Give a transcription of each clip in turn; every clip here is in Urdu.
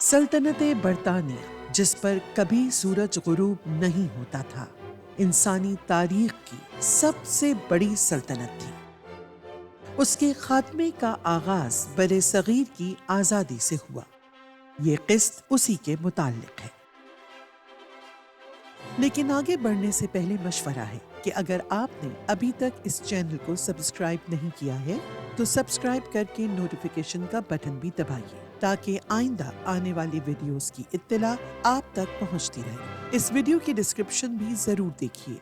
سلطنت برطانیہ جس پر کبھی سورج غروب نہیں ہوتا تھا، انسانی تاریخ کی سب سے بڑی سلطنت تھی۔ اس کے خاتمے کا آغاز برصغیر کی آزادی سے ہوا۔ یہ قسط اسی کے متعلق ہے۔ لیکن آگے بڑھنے سے پہلے مشورہ ہے کہ اگر آپ نے ابھی تک اس چینل کو سبسکرائب نہیں کیا ہے تو سبسکرائب کر کے نوٹیفیکیشن کا بٹن بھی دبائیے تاکہ آئندہ آنے والی ویڈیوز کی اطلاع آپ تک پہنچتی رہے۔ اس ویڈیو کی ڈسکرپشن بھی ضرور دیکھیے۔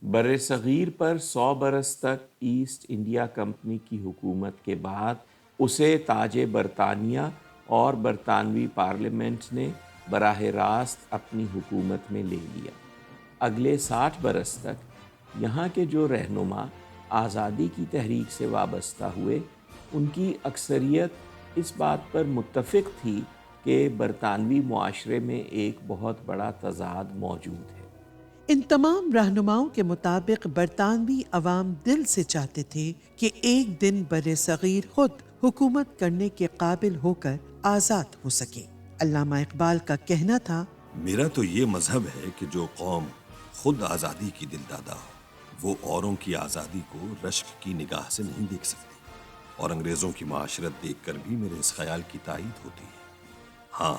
برصغیر پر 100 برس تک ایسٹ انڈیا کمپنی کی حکومت کے بعد اسے تاج برطانیہ اور برطانوی پارلیمنٹ نے براہ راست اپنی حکومت میں لے لیا۔ اگلے 60 برس تک یہاں کے جو رہنما آزادی کی تحریک سے وابستہ ہوئے، ان کی اکثریت اس بات پر متفق تھی کہ برطانوی معاشرے میں ایک بہت بڑا تضاد موجود ہے۔ ان تمام رہنماؤں کے مطابق برطانوی عوام دل سے چاہتے تھے کہ ایک دن برصغیر خود حکومت کرنے کے قابل ہو کر آزاد ہو سکے۔ علامہ اقبال کا کہنا تھا، میرا تو یہ مذہب ہے کہ جو قوم خود آزادی کی دل دادا ہو وہ اوروں کی آزادی کو رشک کی نگاہ سے نہیں دیکھ سکتی، اور انگریزوں کی معاشرت دیکھ کر بھی میرے اس خیال کی تائید ہوتی ہے۔ ہاں،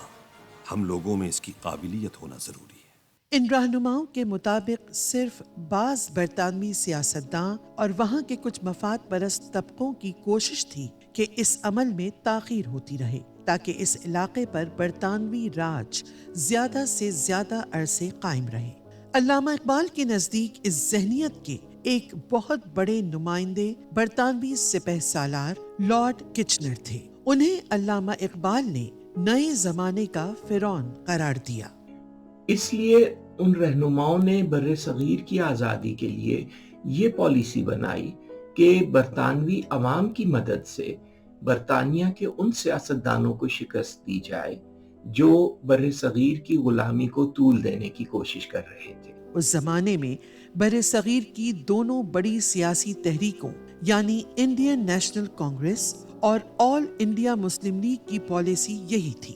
ہم لوگوں میں اس کی قابلیت ہونا ضروری ہے۔ ان رہنماؤں کے مطابق صرف بعض برطانوی سیاستداں اور وہاں کے کچھ مفاد پرست طبقوں کی کوشش تھی کہ اس عمل میں تاخیر ہوتی رہے تاکہ اس علاقے پر برطانوی راج زیادہ سے زیادہ عرصے قائم رہے۔ علامہ اقبال کے نزدیک اس ذہنیت کے ایک بہت بڑے نمائندے برطانوی سپہ سالار لارڈ کچنر تھے۔ انہیں علامہ اقبال نے نئے زمانے کا فرعون قرار دیا۔ اس لیے ان رہنماؤں نے برصغیر کی آزادی کے لیے یہ پالیسی بنائی کہ برطانوی عوام کی مدد سے برطانیہ کے ان سیاستدانوں کو شکست دی جائے جو برصغیر کی غلامی کو طول دینے کی کوشش کر رہے تھے۔ اس زمانے میں برصغیر کی دونوں بڑی سیاسی تحریکوں یعنی انڈین نیشنل کانگریس اور آل انڈیا مسلم لیگ کی پالیسی یہی تھی۔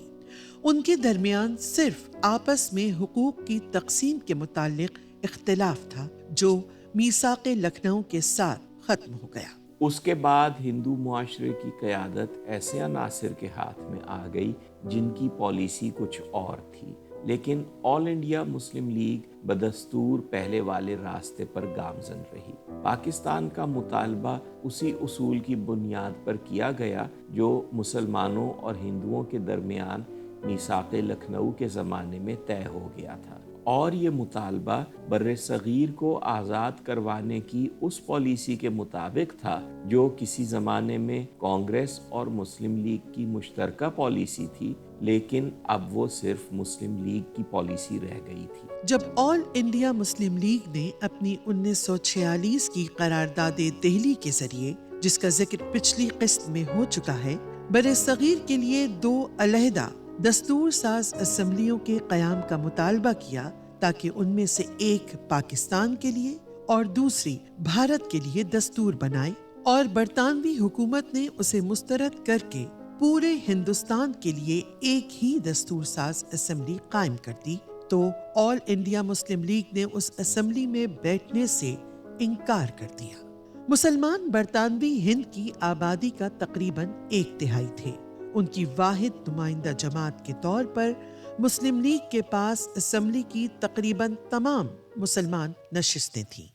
ان کے درمیان صرف آپس میں حقوق کی تقسیم کے متعلق اختلاف تھا جو میثاق لکھنؤ کے ساتھ ختم ہو گیا۔ اس کے بعد ہندو معاشرے کی قیادت ایسے عناصر کے ہاتھ میں آ گئی جن کی پالیسی کچھ اور تھی، لیکن آل انڈیا مسلم لیگ بدستور پہلے والے راستے پر گامزن رہی۔ پاکستان کا مطالبہ اسی اصول کی بنیاد پر کیا گیا جو مسلمانوں اور ہندوؤں کے درمیان میثاق لکھنؤ کے زمانے میں طے ہو گیا تھا، اور یہ مطالبہ برصغیر کو آزاد کروانے کی اس پالیسی کے مطابق تھا جو کسی زمانے میں کانگریس اور مسلم لیگ کی مشترکہ پالیسی تھی، لیکن اب وہ صرف مسلم لیگ کی پالیسی رہ گئی تھی۔ جب آل انڈیا مسلم لیگ نے اپنی 1946 کی قرارداد دہلی کے ذریعے، جس کا ذکر پچھلی قسط میں ہو چکا ہے، برصغیر کے لیے 2 علیحدہ دستور ساز اسمبلیوں کے قیام کا مطالبہ کیا تاکہ ان میں سے ایک پاکستان کے لیے اور دوسری بھارت کے لیے دستور بنائے، اور برطانوی حکومت نے اسے مسترد کر کے پورے ہندوستان کے لیے ایک ہی دستور ساز اسمبلی قائم کر دی، تو آل انڈیا مسلم لیگ نے اس اسمبلی میں بیٹھنے سے انکار کر دیا۔ مسلمان برطانوی ہند کی آبادی کا تقریباً 1/3 تھے۔ ان کی واحد نمائندہ جماعت کے طور پر مسلم لیگ کے پاس اسمبلی کی تقریباً تمام مسلمان نشستیں تھیں۔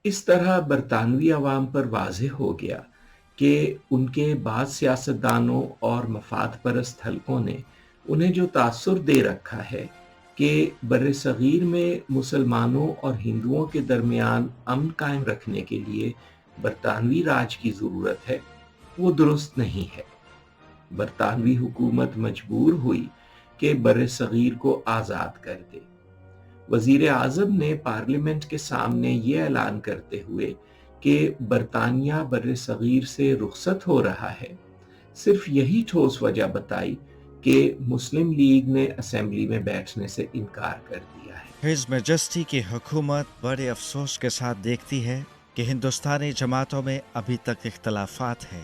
اس طرح برطانوی عوام پر واضح ہو گیا کہ ان کے بعض سیاستدانوں اور مفاد پرست حلقوں نے انہیں جو تاثر دے رکھا ہے کہ برصغیر میں مسلمانوں اور ہندوؤں کے درمیان امن قائم رکھنے کے لیے برطانوی راج کی ضرورت ہے، وہ درست نہیں ہے۔ برطانوی حکومت مجبور ہوئی کہ برصغیر کو آزاد کر دے۔ وزیر اعظم نے پارلیمنٹ کے سامنے یہ اعلان کرتے ہوئے کہ برطانیہ برصغیر سے رخصت ہو رہا ہے، صرف یہی ٹھوس وجہ بتائی کہ مسلم لیگ نے اسمبلی میں بیٹھنے سے انکار کر دیا ہے۔ ہز میجسٹی کی حکومت بڑے افسوس کے ساتھ دیکھتی ہے کہ ہندوستانی جماعتوں میں ابھی تک اختلافات ہیں،